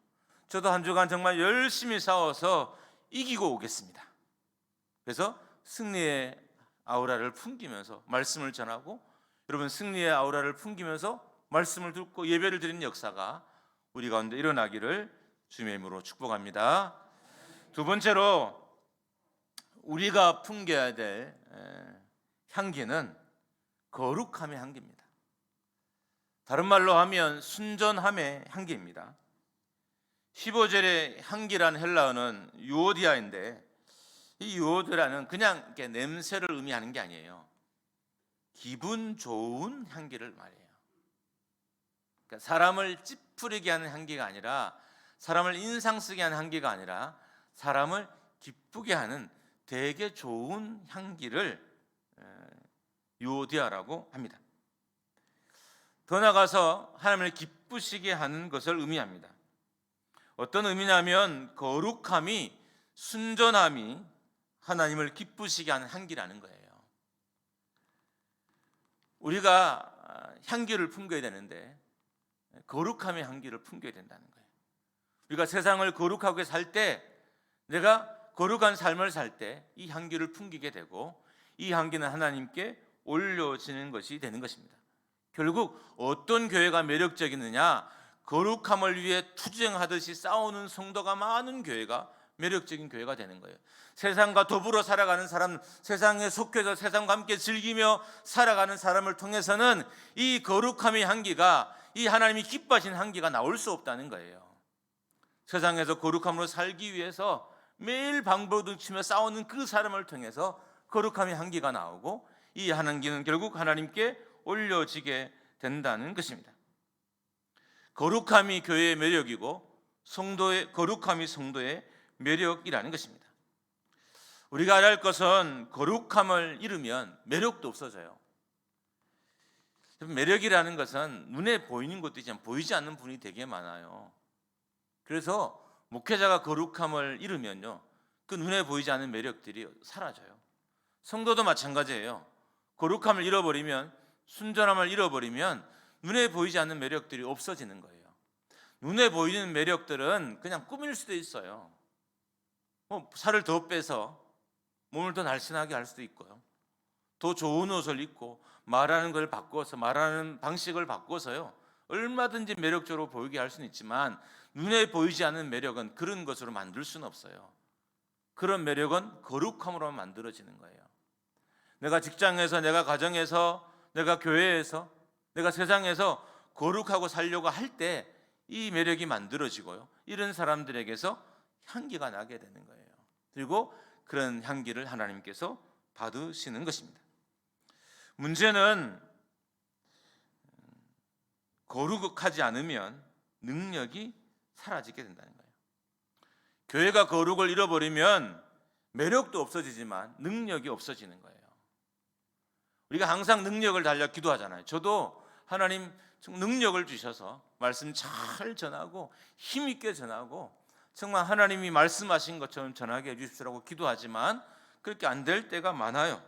저도 한 주간 정말 열심히 싸워서 이기고 오겠습니다. 그래서 승리의 아우라를 풍기면서 말씀을 전하고 여러분 승리의 아우라를 풍기면서 말씀을 듣고 예배를 드리는 역사가 우리 가운데 일어나기를 주님의 이름으로 축복합니다. 두 번째로 우리가 풍겨야 될 향기는 거룩함의 향기입니다. 다른 말로 하면 순전함의 향기입니다. 15절의 향기란 헬라어는 유오디아인데 이 유오디아는 그냥 이렇게 냄새를 의미하는 게 아니에요. 기분 좋은 향기를 말해요. 그러니까 사람을 찌푸리게 하는 향기가 아니라 사람을 인상 쓰게 하는 향기가 아니라 사람을 기쁘게 하는 되게 좋은 향기를 유오디아라고 합니다. 더 나아가서 하나님을 기쁘시게 하는 것을 의미합니다. 어떤 의미냐면 거룩함이, 순전함이 하나님을 기쁘시게 하는 향기라는 거예요. 우리가 향기를 품겨야 되는데 거룩함의 향기를 품겨야 된다는 거예요. 우리가 세상을 거룩하게 살 때, 내가 거룩한 삶을 살 때 이 향기를 풍기게 되고, 이 향기는 하나님께 올려지는 것이 되는 것입니다. 결국 어떤 교회가 매력적이느냐, 거룩함을 위해 투쟁하듯이 싸우는 성도가 많은 교회가 매력적인 교회가 되는 거예요. 세상과 더불어 살아가는 사람, 세상에 속해서 세상과 함께 즐기며 살아가는 사람을 통해서는 이 거룩함의 향기가, 이 하나님이 기뻐하시는 향기가 나올 수 없다는 거예요. 세상에서 거룩함으로 살기 위해서 매일 방법을 치며 싸우는 그 사람을 통해서 거룩함의 향기가 나오고, 이 향기는 결국 하나님께 올려지게 된다는 것입니다. 거룩함이 교회의 매력이고, 거룩함이 성도의 매력이라는 것입니다. 우리가 알아야 할 것은 거룩함을 잃으면 매력도 없어져요. 매력이라는 것은 눈에 보이는 것도 있지만 보이지 않는 분이 되게 많아요. 그래서 목회자가 거룩함을 잃으면요, 그 눈에 보이지 않는 매력들이 사라져요. 성도도 마찬가지예요. 거룩함을 잃어버리면, 순전함을 잃어버리면 눈에 보이지 않는 매력들이 없어지는 거예요. 눈에 보이는 매력들은 그냥 꿈일 수도 있어요. 살을 더 빼서 몸을 더 날씬하게 할 수도 있고요, 더 좋은 옷을 입고 말하는 걸 바꿔서, 말하는 방식을 바꿔서요, 얼마든지 매력적으로 보이게 할 수는 있지만 눈에 보이지 않는 매력은 그런 것으로 만들 수는 없어요. 그런 매력은 거룩함으로 만들어지는 거예요. 내가 직장에서, 내가 가정에서, 내가 교회에서, 내가 세상에서 거룩하고 살려고 할 때 이 매력이 만들어지고요, 이런 사람들에게서 향기가 나게 되는 거예요. 그리고 그런 향기를 하나님께서 받으시는 것입니다. 문제는 거룩하지 않으면 능력이 사라지게 된다는 거예요. 교회가 거룩을 잃어버리면 매력도 없어지지만 능력이 없어지는 거예요. 우리가 항상 능력을 달려 기도하잖아요. 저도 하나님 능력을 주셔서 말씀 잘 전하고 힘 있게 전하고 정말 하나님이 말씀하신 것처럼 전하게 해주십시오라고 기도하지만 그렇게 안 될 때가 많아요.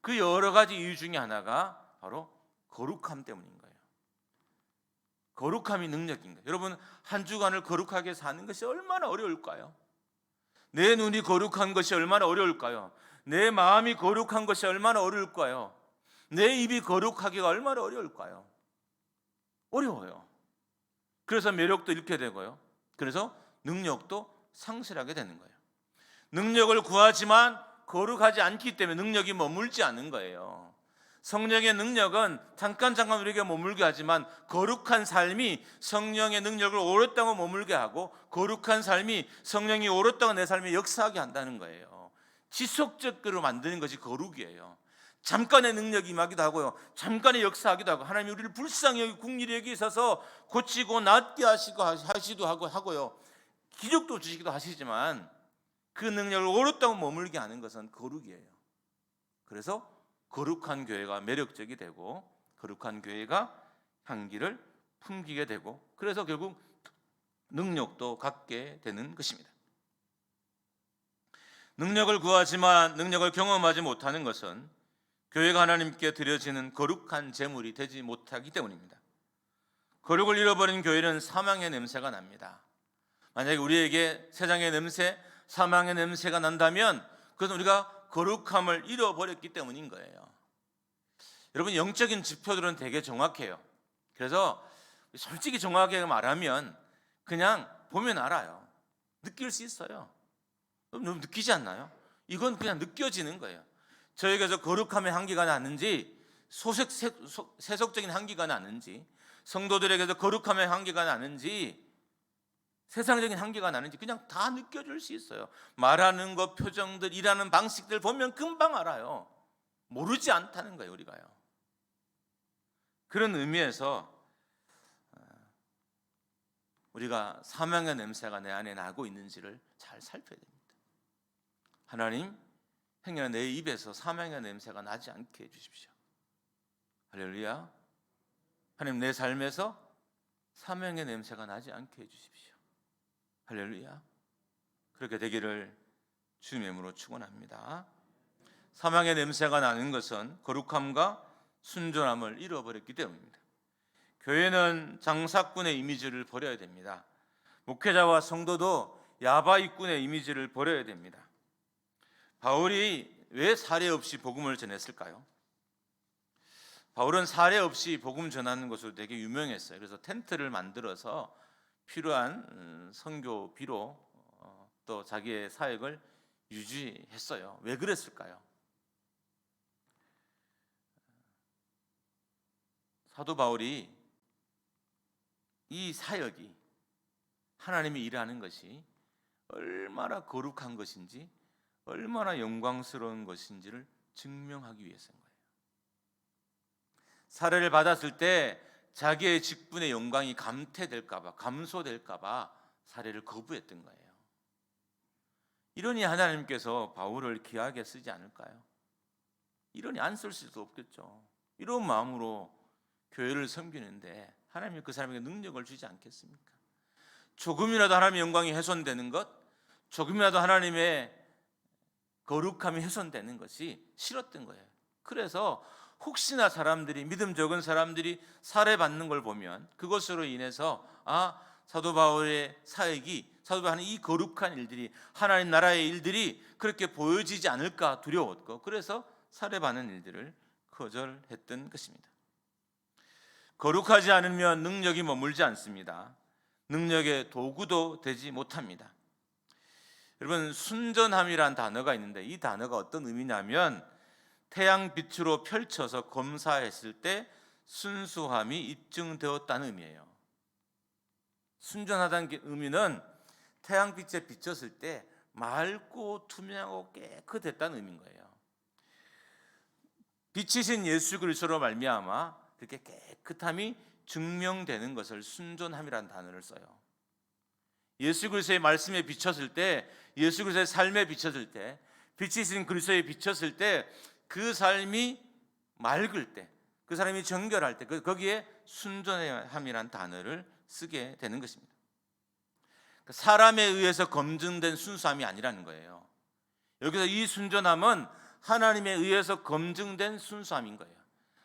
그 여러 가지 이유 중에 하나가 바로 거룩함 때문인 거예요. 거룩함이 능력인 거예요. 여러분, 한 주간을 거룩하게 사는 것이 얼마나 어려울까요? 내 눈이 거룩한 것이 얼마나 어려울까요? 내 마음이 거룩한 것이 얼마나 어려울까요? 내 입이 거룩하기가 얼마나 어려울까요? 어려워요. 그래서 매력도 잃게 되고요, 그래서 능력도 상실하게 되는 거예요. 능력을 구하지만 거룩하지 않기 때문에 능력이 머물지 않는 거예요. 성령의 능력은 잠깐 우리에게 머물게 하지만 거룩한 삶이 성령의 능력을 오랫동안 머물게 하고, 거룩한 삶이 성령이 오랫동안 내 삶에 역사하게 한다는 거예요. 지속적으로 만드는 것이 거룩이에요. 잠깐의 능력이 임하기도 하고요, 잠깐의 역사하기도 하고, 하나님이 우리를 불쌍히 여기고 긍휼히 여기 있어서 고치고 낫게 하시기도 하고요, 기적도 주시기도 하시지만 그 능력을 오랫동안 머물게 하는 것은 거룩이에요. 그래서 거룩한 교회가 매력적이 되고, 거룩한 교회가 향기를 풍기게 되고, 그래서 결국 능력도 갖게 되는 것입니다. 능력을 구하지만 능력을 경험하지 못하는 것은 교회가 하나님께 드려지는 거룩한 제물이 되지 못하기 때문입니다. 거룩을 잃어버린 교회는 사망의 냄새가 납니다. 만약에 우리에게 세상의 냄새, 사망의 냄새가 난다면 그것은 우리가 거룩함을 잃어버렸기 때문인 거예요. 여러분, 영적인 지표들은 되게 정확해요. 그래서 솔직히 정확하게 말하면 그냥 보면 알아요. 느낄 수 있어요. 여러분, 느끼지 않나요? 이건 그냥 느껴지는 거예요. 저에게서 거룩함의 향기가 나는지, 세속적인 향기가 나는지, 성도들에게서 거룩함의 향기가 나는지, 세상적인 향기가 나는지 그냥 다 느껴질 수 있어요. 말하는 것, 표정들, 일하는 방식들 보면 금방 알아요. 모르지 않다는 거예요, 우리가요. 그런 의미에서 우리가 사명의 냄새가 내 안에 나고 있는지를 잘 살펴야 됩니다. 하나님, 행여 내 입에서 사명의 냄새가 나지 않게 해주십시오. 할렐루야. 하나님, 내 삶에서 사명의 냄새가 나지 않게 해주십시오. 할렐루야. 그렇게 되기를 주님의 이름으로 축원합니다. 사명의 냄새가 나는 것은 거룩함과 순전함을 잃어버렸기 때문입니다. 교회는 장사꾼의 이미지를 버려야 됩니다. 목회자와 성도도 야바이꾼의 이미지를 버려야 됩니다. 바울이 왜 사례 없이 복음을 전했을까요? 바울은 사례 없이 복음 전하는 것으로 되게 유명했어요. 그래서 텐트를 만들어서 필요한 선교비로 또 자기의 사역을 유지했어요. 왜 그랬을까요? 사도 바울이 이 사역이 하나님이 일하는 것이 얼마나 거룩한 것인지, 얼마나 영광스러운 것인지를 증명하기 위해서인 거예요. 사례를 받았을 때 자기의 직분의 영광이 감퇴될까봐, 감소될까봐 사례를 거부했던 거예요. 이러니 하나님께서 바울을 귀하게 쓰지 않을까요? 이러니 안 쓸 수도 없겠죠. 이런 마음으로 교회를 섬기는데 하나님이 그 사람에게 능력을 주지 않겠습니까? 조금이라도 하나님의 영광이 훼손되는 것, 조금이라도 하나님의 거룩함이 훼손되는 것이 싫었던 거예요. 그래서 혹시나 사람들이, 믿음 적은 사람들이 살해받는 걸 보면 그것으로 인해서 사도 바울의 사역이, 사도 바울의 이 거룩한 일들이, 하나님 나라의 일들이 그렇게 보여지지 않을까 두려웠고, 그래서 살해받는 일들을 거절했던 것입니다. 거룩하지 않으면 능력이 머물지 않습니다. 능력의 도구도 되지 못합니다. 여러분, 순전함이란 단어가 있는데 이 단어가 어떤 의미냐면 태양빛으로 펼쳐서 검사했을 때 순수함이 입증되었다는 의미예요. 순전하다는 의미는 태양빛에 비쳤을 때 맑고 투명하고 깨끗했다는 의미인 거예요. 빛이신 예수 그리스도로 말미암아 그렇게 깨끗함이 증명되는 것을 순전함이라는 단어를 써요. 예수 그리스도의 말씀에 비쳤을 때, 예수 그리스도의 삶에 비쳤을 때, 빛이신 그리스도에 비쳤을 때 그 삶이 맑을 때, 그 사람이 정결할 때 거기에 순전함이라는 단어를 쓰게 되는 것입니다. 사람에 의해서 검증된 순수함이 아니라는 거예요. 여기서 이 순전함은 하나님에 의해서 검증된 순수함인 거예요.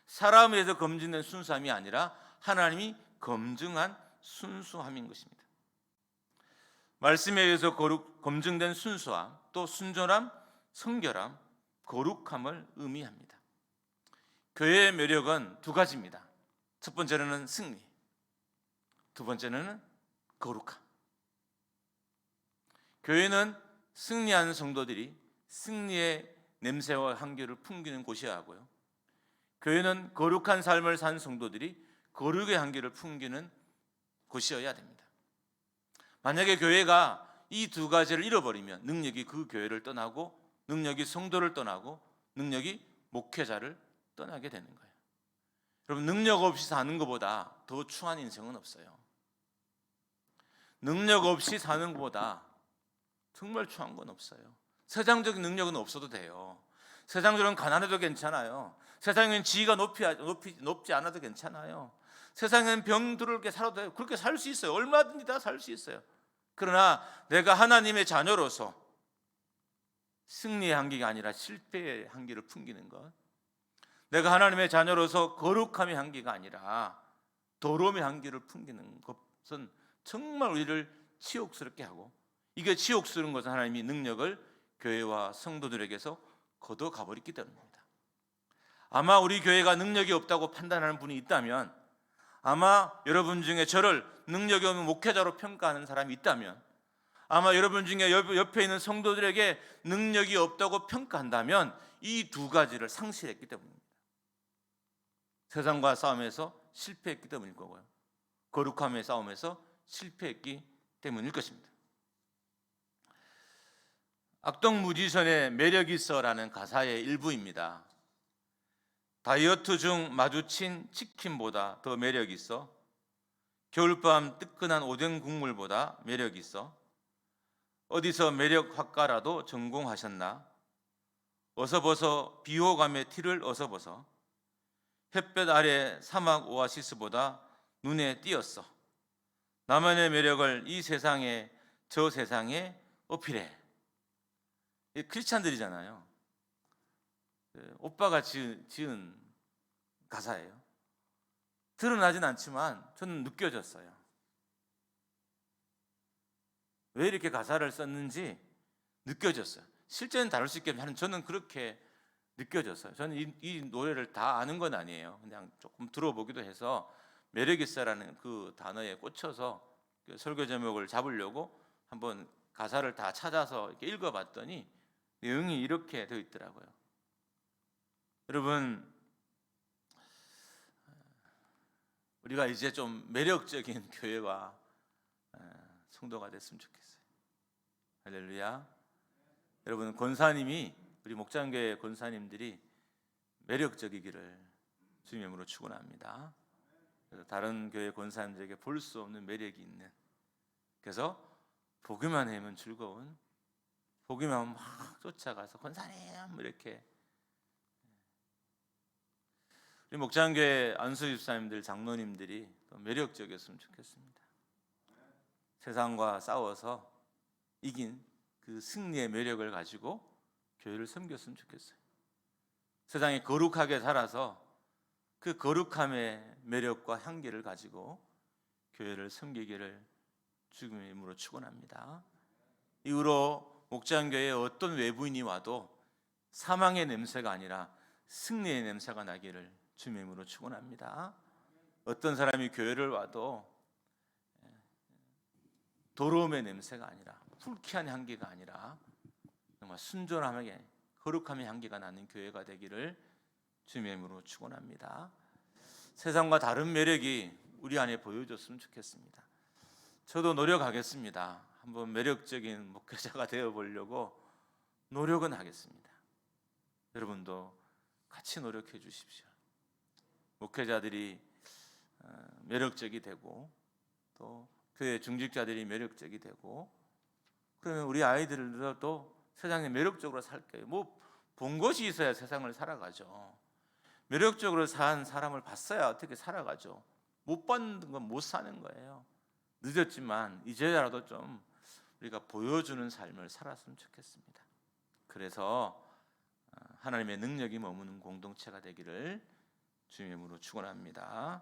사람에 의해서 검증된 순수함이 아니라 하나님이 검증한 순수함인 것입니다. 말씀에 의해서 검증된 순수함, 또 순전함, 성결함, 거룩함을 의미합니다. 교회의 매력은 두 가지입니다. 첫 번째는 승리, 두 번째는 거룩함. 교회는 승리하는 성도들이 승리의 냄새와 향기를 풍기는 곳이어야 하고요, 교회는 거룩한 삶을 산 성도들이 거룩의 향기를 풍기는 곳이어야 됩니다. 만약에 교회가 이 두 가지를 잃어버리면 능력이 그 교회를 떠나고, 능력이 성도를 떠나고, 능력이 목회자를 떠나게 되는 거예요. 여러분, 능력 없이 사는 것보다 더 추한 인생은 없어요. 능력 없이 사는 것보다 정말 추한 건 없어요. 세상적인 능력은 없어도 돼요. 세상적으로는 가난해도 괜찮아요. 세상에는 지위가 높지 않아도 괜찮아요. 세상에는 병들게 살아도 돼요. 그렇게 살 수 있어요. 얼마든지 다 살 수 있어요. 그러나 내가 하나님의 자녀로서 승리의 향기가 아니라 실패의 향기를 풍기는 것, 내가 하나님의 자녀로서 거룩함의 향기가 아니라 더러움의 향기를 풍기는 것은 정말 우리를 치욕스럽게 하고, 이게 치욕스러운 것은 하나님이 능력을 교회와 성도들에게서 걷어가버렸기 때문입니다. 아마 우리 교회가 능력이 없다고 판단하는 분이 있다면, 아마 여러분 중에 저를 능력이 없는 목회자로 평가하는 사람이 있다면, 아마 여러분 중에 옆에 있는 성도들에게 능력이 없다고 평가한다면 이 두 가지를 상실했기 때문입니다. 세상과 싸움에서 실패했기 때문일 거고요, 거룩함의 싸움에서 실패했기 때문일 것입니다. 악동 뮤지션의 매력 있어라는 가사의 일부입니다. 다이어트 중 마주친 치킨보다 더 매력 있어, 겨울밤 뜨끈한 오뎅 국물보다 매력이 있어? 어디서 매력 학과라도 전공하셨나? 어서 벗어 비호감의 티를 어서 벗어 햇볕 아래 사막 오아시스보다 눈에 띄었어. 나만의 매력을 이 세상에 저 세상에 어필해. 이 크리스찬들이잖아요. 오빠가 지은 가사예요. 드러나진 않지만 저는 느껴졌어요. 왜 이렇게 가사를 썼는지 느껴졌어요. 실제는 다룰 수 있겠지만 저는 그렇게 느껴졌어요. 저는 이 노래를 다 아는 건 아니에요. 그냥 조금 들어보기도 해서 매력 있어라는 그 단어에 꽂혀서 그 설교 제목을 잡으려고 한번 가사를 다 찾아서 이렇게 읽어봤더니 내용이 이렇게 되어 있더라고요. 여러분, 우리가 이제 좀 매력적인 교회와 성도가 됐으면 좋겠어요. 할렐루야. 여러분, 권사님이 우리 목장교회 권사님들이 매력적이기를 주님의 이름으로 축원합니다. 그래서 다른 교회 권사님들에게 볼 수 없는 매력이 있는, 그래서 보기만 하면 즐거운, 보기만 하면 막 쫓아가서 권사님 이렇게. 우리 목장교회 안수 집사님들, 장로님들이 더 매력적이었으면 좋겠습니다. 세상과 싸워서 이긴 그 승리의 매력을 가지고 교회를 섬겼으면 좋겠어요. 세상에 거룩하게 살아서 그 거룩함의 매력과 향기를 가지고 교회를 섬기기를 주님의 이름으로 축원합니다. 이후로 목장교회에 어떤 외부인이 와도 사망의 냄새가 아니라 승리의 냄새가 나기를 주님의 이름으로 축원합니다. 어떤 사람이 교회를 와도 더러움의 냄새가 아니라, 불쾌한 향기가 아니라 정말 순전함의 거룩함의 향기가 나는 교회가 되기를 주님의 이름으로 축원합니다. 세상과 다른 매력이 우리 안에 보여줬으면 좋겠습니다. 저도 노력하겠습니다. 한번 매력적인 목회자가 되어 보려고 노력은 하겠습니다. 여러분도 같이 노력해 주십시오. 목회자들이 매력적이 되고 또 교회 중직자들이 매력적이 되고, 그러면 우리 아이들도 세상에 매력적으로 살 거예요. 뭐 본 것이 있어야 세상을 살아가죠. 매력적으로 산 사람을 봤어야 어떻게 살아가죠. 못 봤는 건 못 사는 거예요. 늦었지만 이제라도 좀 우리가 보여주는 삶을 살았으면 좋겠습니다. 그래서 하나님의 능력이 머무는 공동체가 되기를 주님의 이름으로 축원합니다.